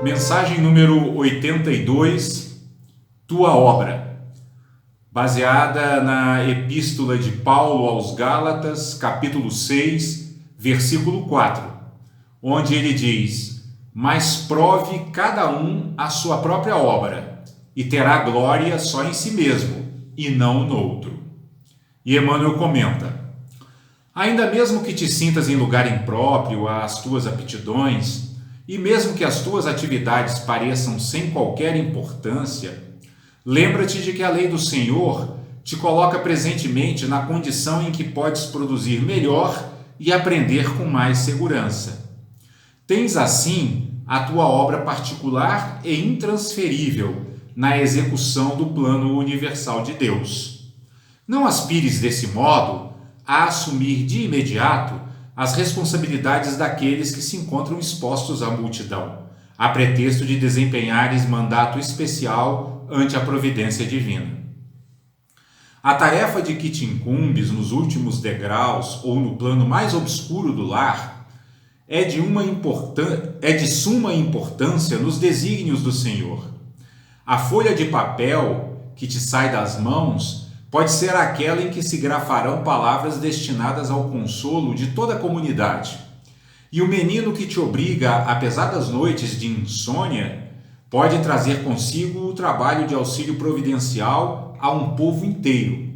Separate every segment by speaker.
Speaker 1: Mensagem número 82, Tua Obra, baseada na Epístola de Paulo aos Gálatas, capítulo 6, versículo 4, onde ele diz: mas prove cada um a sua própria obra, e terá glória só em si mesmo, e não no outro. E Emmanuel comenta: ainda mesmo que te sintas em lugar impróprio às tuas aptidões, e mesmo que as tuas atividades pareçam sem qualquer importância, lembra-te de que a lei do Senhor te coloca presentemente na condição em que podes produzir melhor e aprender com mais segurança. Tens assim a tua obra particular e intransferível na execução do plano universal de Deus. Não aspires desse modo a assumir de imediato as responsabilidades daqueles que se encontram expostos à multidão, a pretexto de desempenhares mandato especial ante a providência divina. A tarefa de que te incumbes nos últimos degraus ou no plano mais obscuro do lar é de suma importância nos desígnios do Senhor. A folha de papel que te sai das mãos pode ser aquela em que se grafarão palavras destinadas ao consolo de toda a comunidade. E o menino que te obriga a pesadas noites de insônia pode trazer consigo o trabalho de auxílio providencial a um povo inteiro.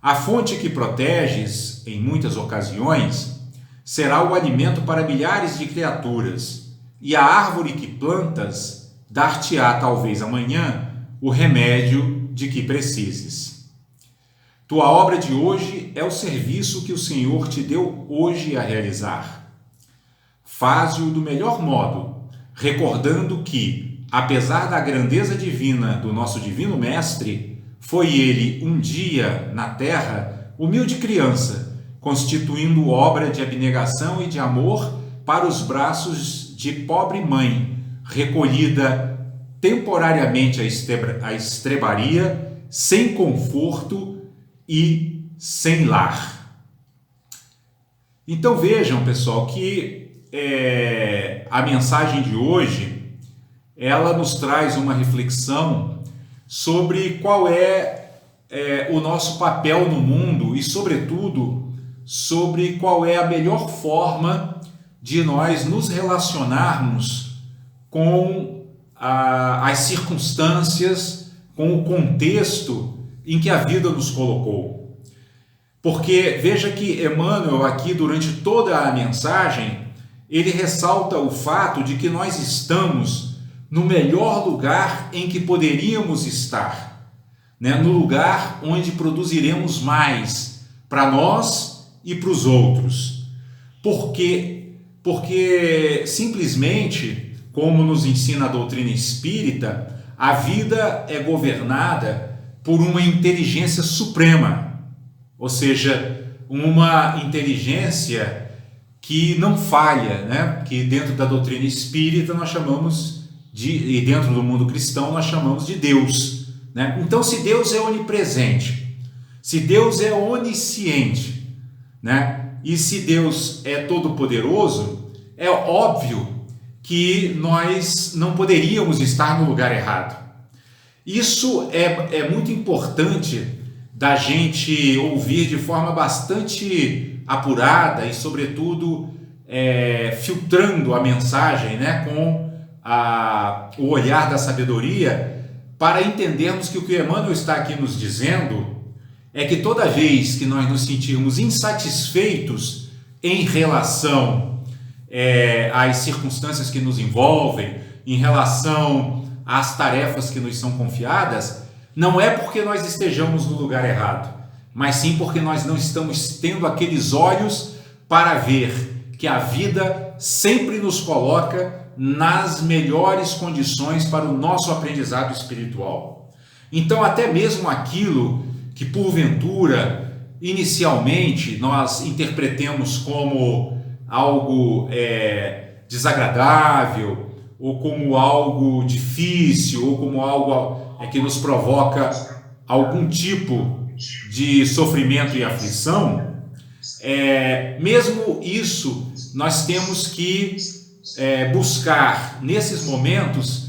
Speaker 1: A fonte que proteges, em muitas ocasiões, será o alimento para milhares de criaturas, e a árvore que plantas dar-te-á talvez amanhã o remédio de que precises. Tua obra de hoje é o serviço que o Senhor te deu hoje a realizar. Faze-o do melhor modo, recordando que, apesar da grandeza divina do nosso Divino Mestre, foi ele um dia, na terra, humilde criança, constituindo obra de abnegação e de amor para os braços de pobre mãe, recolhida temporariamente à estrebaria, sem conforto e sem lar. Então vejam, pessoal, que a mensagem de hoje ela nos traz uma reflexão sobre qual é o nosso papel no mundo e, sobretudo, sobre qual é a melhor forma de nós nos relacionarmos com as circunstâncias, com o contexto em que a vida nos colocou. Porque veja que Emmanuel aqui, durante toda a mensagem, ele ressalta o fato de que nós estamos no melhor lugar em que poderíamos estar, né? No lugar onde produziremos mais para nós e para os outros. Porque simplesmente, como nos ensina a doutrina espírita, a vida é governada por uma inteligência suprema, ou seja, uma inteligência que não falha, né? Que dentro da doutrina espírita nós chamamos e dentro do mundo cristão nós chamamos de Deus, né? Então, se Deus é onipresente, se Deus é onisciente, né? E se Deus é todo-poderoso, é óbvio que nós não poderíamos estar no lugar errado. Isso é muito importante da gente ouvir de forma bastante apurada e, sobretudo, filtrando a mensagem, né, com o olhar da sabedoria, para entendermos que o que Emmanuel está aqui nos dizendo é que toda vez que nós nos sentirmos insatisfeitos em relação às circunstâncias que nos envolvem, em relação às tarefas que nos são confiadas, não é porque nós estejamos no lugar errado, mas sim porque nós não estamos tendo aqueles olhos para ver que a vida sempre nos coloca nas melhores condições para o nosso aprendizado espiritual. Então, até mesmo aquilo que porventura, inicialmente, nós interpretemos como algo desagradável, ou como algo difícil, ou como algo que nos provoca algum tipo de sofrimento e aflição, mesmo isso nós temos que buscar, nesses momentos,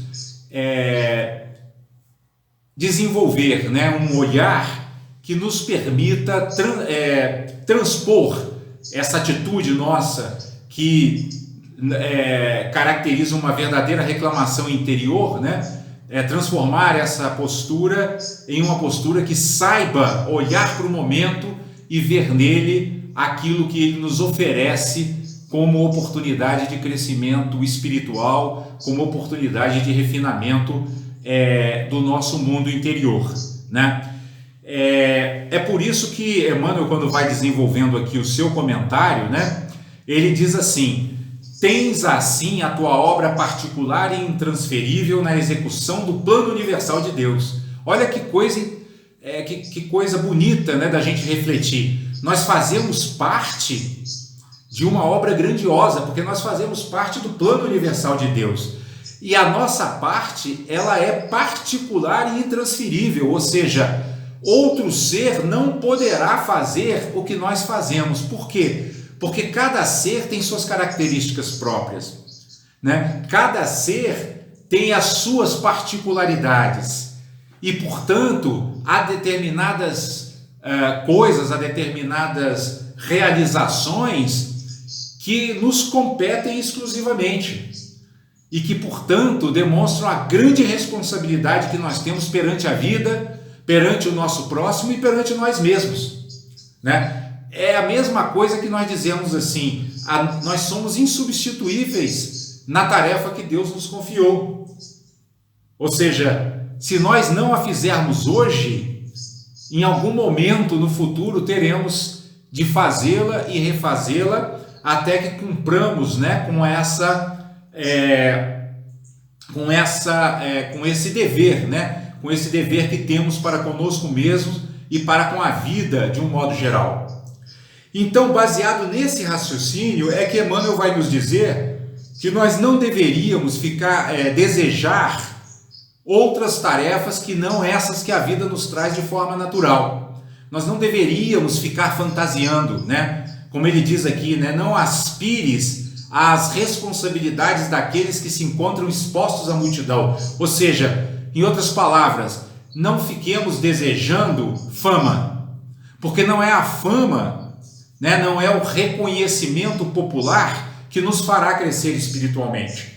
Speaker 1: desenvolver, né, um olhar que nos permita transpor essa atitude nossa que caracteriza uma verdadeira reclamação interior, né? Transformar essa postura em uma postura que saiba olhar para o momento e ver nele aquilo que ele nos oferece como oportunidade de crescimento espiritual, como oportunidade de refinamento do nosso mundo interior, né? É por isso que Emmanuel, quando vai desenvolvendo aqui o seu comentário, né, ele diz assim: tens assim a tua obra particular e intransferível na execução do plano universal de Deus. Olha que coisa bonita, né, da gente refletir. Nós fazemos parte de uma obra grandiosa, porque nós fazemos parte do plano universal de Deus. E a nossa parte, ela é particular e intransferível, ou seja, outro ser não poderá fazer o que nós fazemos. Por quê? Porque cada ser tem suas características próprias, né? Cada ser tem as suas particularidades e, portanto, há determinadas coisas, há determinadas realizações que nos competem exclusivamente e que, portanto, demonstram a grande responsabilidade que nós temos perante a vida, perante o nosso próximo e perante nós mesmos, né? É a mesma coisa que nós dizemos assim: nós somos insubstituíveis na tarefa que Deus nos confiou. Ou seja, se nós não a fizermos hoje, em algum momento no futuro teremos de fazê-la e refazê-la até que cumpramos, né, com esse dever, né, com esse dever que temos para conosco mesmos e para com a vida de um modo geral. Então, baseado nesse raciocínio, é que Emmanuel vai nos dizer que nós não deveríamos desejar outras tarefas que não essas que a vida nos traz de forma natural. Nós não deveríamos ficar fantasiando, né? Como ele diz aqui, né? Não aspires às responsabilidades daqueles que se encontram expostos à multidão. Ou seja, em outras palavras, não fiquemos desejando fama, porque não é a fama, né, não é o reconhecimento popular que nos fará crescer espiritualmente.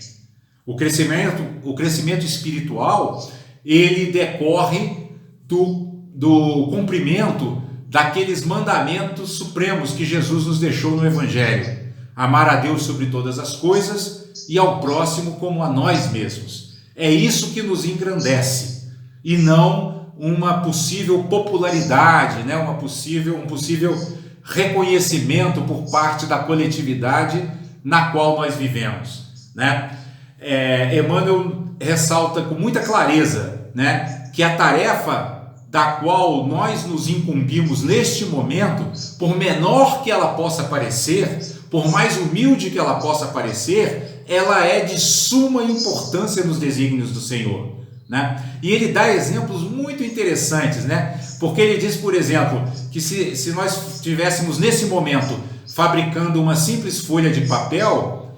Speaker 1: O crescimento espiritual, ele decorre do cumprimento daqueles mandamentos supremos que Jesus nos deixou no Evangelho: amar a Deus sobre todas as coisas e ao próximo como a nós mesmos. É isso que nos engrandece, e não uma possível popularidade, né, um possível reconhecimento por parte da coletividade na qual nós vivemos, né? Emmanuel ressalta com muita clareza, né, que a tarefa da qual nós nos incumbimos neste momento, por menor que ela possa parecer, por mais humilde que ela possa parecer, ela é de suma importância nos desígnios do Senhor, né? E ele dá exemplos muito interessantes, né? Porque ele diz, por exemplo, que se nós estivéssemos nesse momento fabricando uma simples folha de papel,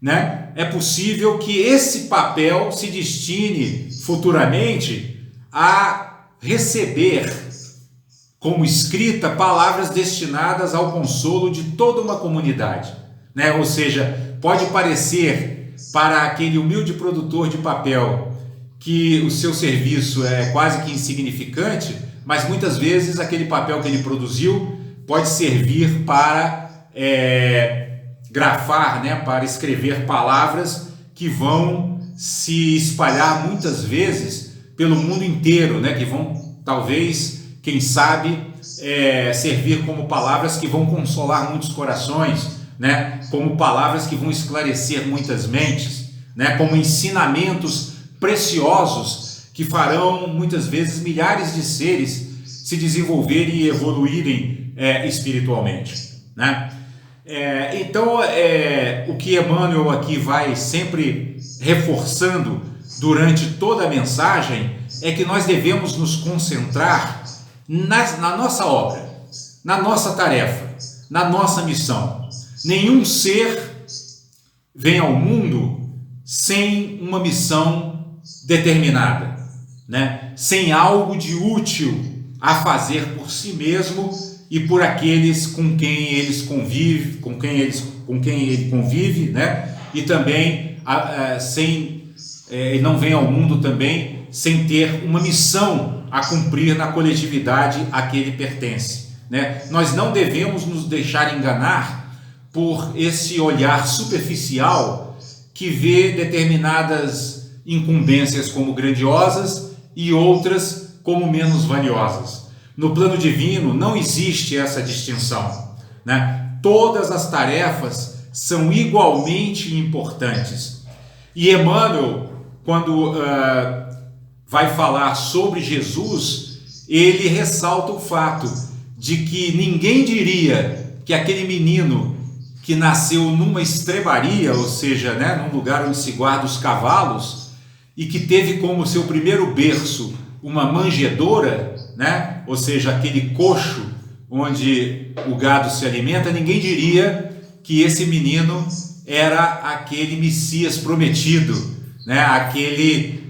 Speaker 1: né, é possível que esse papel se destine futuramente a receber como escrita palavras destinadas ao consolo de toda uma comunidade, né? Ou seja, pode parecer para aquele humilde produtor de papel que o seu serviço é quase que insignificante, mas muitas vezes aquele papel que ele produziu pode servir para grafar, né, para escrever palavras que vão se espalhar muitas vezes pelo mundo inteiro, né, que vão talvez, quem sabe, servir como palavras que vão consolar muitos corações, né, como palavras que vão esclarecer muitas mentes, né, como ensinamentos preciosos que farão muitas vezes milhares de seres se desenvolverem e evoluírem espiritualmente, né? Então, o que Emmanuel aqui vai sempre reforçando durante toda a mensagem é que nós devemos nos concentrar na nossa obra, na nossa tarefa, na nossa missão. Nenhum ser vem ao mundo sem uma missão determinada, né? Sem algo de útil a fazer por si mesmo e por aqueles com quem eles convivem, com quem ele convive, né? E também ele não vem ao mundo também sem ter uma missão a cumprir na coletividade a que ele pertence, né? Nós não devemos nos deixar enganar por esse olhar superficial que vê determinadas incumbências como grandiosas e outras como menos valiosas. No plano divino não existe essa distinção, né? Todas as tarefas são igualmente importantes. E Emmanuel, quando vai falar sobre Jesus, ele ressalta o fato de que ninguém diria que aquele menino que nasceu numa estrebaria, ou seja, né, num lugar onde se guarda os cavalos, e que teve como seu primeiro berço uma manjedoura, né, ou seja, aquele coxo onde o gado se alimenta, ninguém diria que esse menino era aquele Messias prometido, né, aquele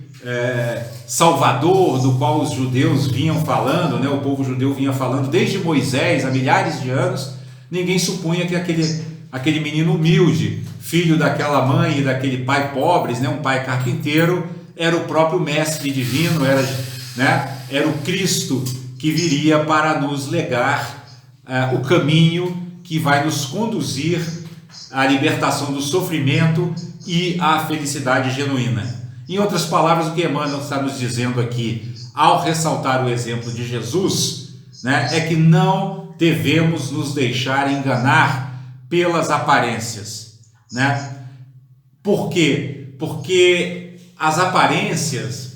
Speaker 1: Salvador do qual os judeus vinham falando, né, o povo judeu vinha falando desde Moisés, há milhares de anos. Ninguém supunha que aquele menino humilde, filho daquela mãe e daquele pai pobres, né, um pai carpinteiro, era o próprio mestre divino, era o Cristo que viria para nos legar o caminho que vai nos conduzir à libertação do sofrimento e à felicidade genuína. Em outras palavras, o que Emmanuel está nos dizendo aqui, ao ressaltar o exemplo de Jesus, né, é que não devemos nos deixar enganar pelas aparências, né? Por quê? Porque as aparências,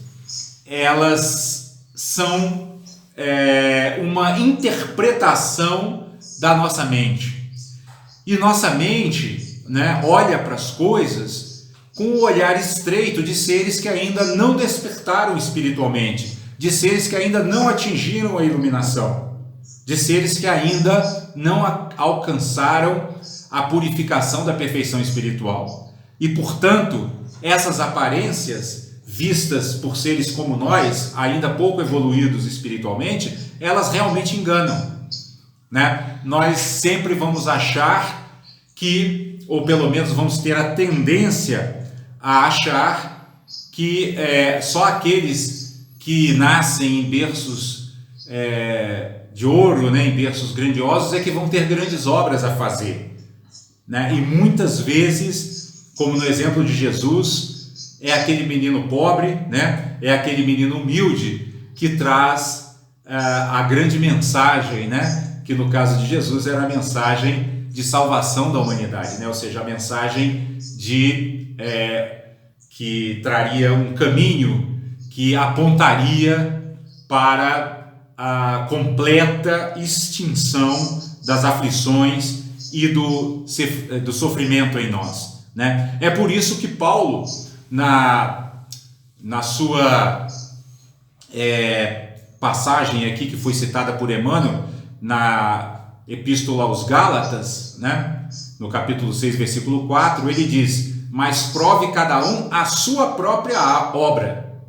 Speaker 1: elas são uma interpretação da nossa mente. E nossa mente, né, olha para as coisas com o olhar estreito de seres que ainda não despertaram espiritualmente, de seres que ainda não atingiram a iluminação, de seres que ainda não alcançaram a purificação da perfeição espiritual. E, portanto, essas aparências, vistas por seres como nós, ainda pouco evoluídos espiritualmente, elas realmente enganam, né? Nós sempre vamos achar que, ou pelo menos vamos ter a tendência a achar que só aqueles que nascem em berços de ouro, né, em berços grandiosos, é que vão ter grandes obras a fazer, né? E muitas vezes, como no exemplo de Jesus, é aquele menino pobre, né, é aquele menino humilde que traz a grande mensagem, né, que no caso de Jesus era a mensagem de salvação da humanidade, né, ou seja, a mensagem que traria um caminho que apontaria para a completa extinção das aflições e do sofrimento em nós, né? É por isso que Paulo, na sua passagem aqui que foi citada por Emmanuel, na Epístola aos Gálatas, né, no capítulo 6, versículo 4, ele diz: mas prove cada um a sua própria obra,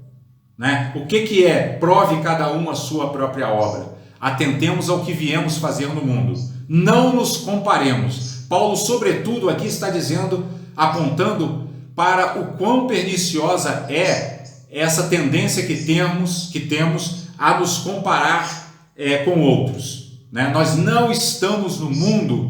Speaker 1: né? O que é prove cada um a sua própria obra? Atentemos ao que viemos fazer no mundo, não nos comparemos. Paulo, sobretudo, aqui está dizendo, apontando para o quão perniciosa é essa tendência que temos a nos comparar com outros, né? Nós não estamos no mundo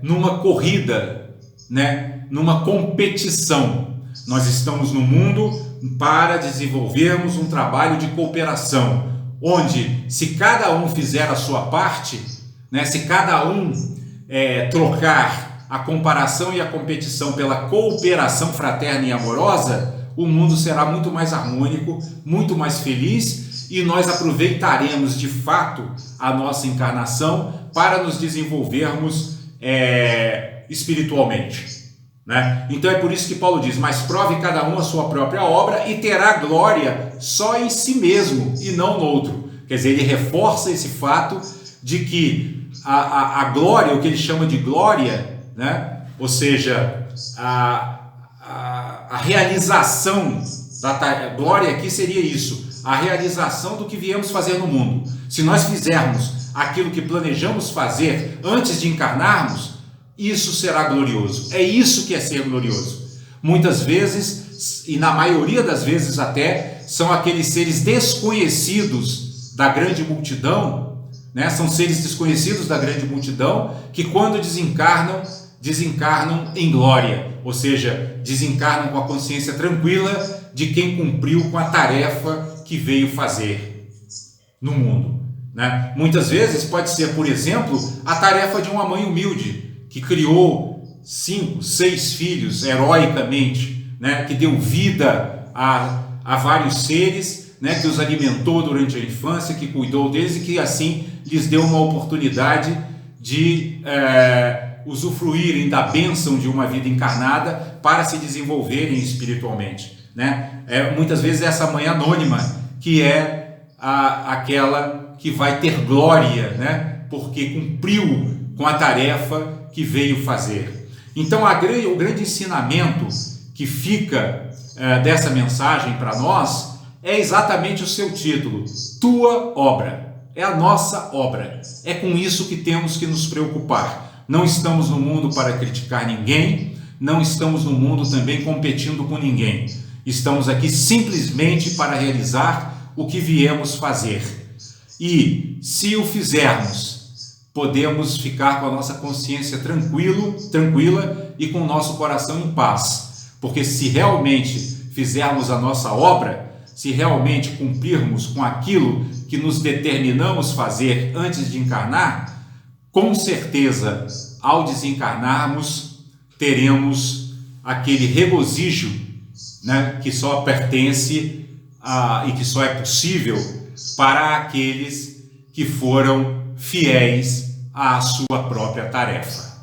Speaker 1: numa corrida, né? Numa competição. Nós estamos no mundo para desenvolvermos um trabalho de cooperação, onde, se cada um fizer a sua parte, né, se cada um trocar a comparação e a competição pela cooperação fraterna e amorosa, o mundo será muito mais harmônico, muito mais feliz, e nós aproveitaremos de fato a nossa encarnação para nos desenvolvermos espiritualmente, né? Então é por isso que Paulo diz: mas prove cada um a sua própria obra e terá glória só em si mesmo e não no outro. Quer dizer, ele reforça esse fato de que a glória, o que ele chama de glória, né, Ou seja, a realização da glória aqui seria isso, a realização do que viemos fazer no mundo. Se nós fizermos aquilo que planejamos fazer antes de encarnarmos, isso será glorioso. É isso que é ser glorioso. Muitas vezes, e na maioria das vezes até, são aqueles seres desconhecidos da grande multidão, né? São seres desconhecidos da grande multidão que quando desencarnam em glória, ou seja, desencarnam com a consciência tranquila de quem cumpriu com a tarefa que veio fazer no mundo, né? Muitas vezes pode ser, por exemplo, a tarefa de uma mãe humilde que criou 5, 6 filhos heroicamente, né? Que deu vida a vários seres, né? Que os alimentou durante a infância, que cuidou deles e que assim lhes deu uma oportunidade de usufruírem da bênção de uma vida encarnada para se desenvolverem espiritualmente, né? Muitas vezes essa mãe anônima que é aquela que vai ter glória, né? Porque cumpriu com a tarefa que veio fazer. Então o grande ensinamento que fica dessa mensagem para nós é exatamente o seu título: Tua obra. É a nossa obra. É com isso que temos que nos preocupar. Não estamos no mundo para criticar ninguém, não estamos no mundo também competindo com ninguém. Estamos aqui simplesmente para realizar o que viemos fazer. E, se o fizermos, podemos ficar com a nossa consciência tranquila e com o nosso coração em paz. Porque se realmente fizermos a nossa obra, se realmente cumprirmos com aquilo que nos determinamos fazer antes de encarnar, com certeza, ao desencarnarmos, teremos aquele regozijo, né, que só pertence e que só é possível para aqueles que foram fiéis à sua própria tarefa.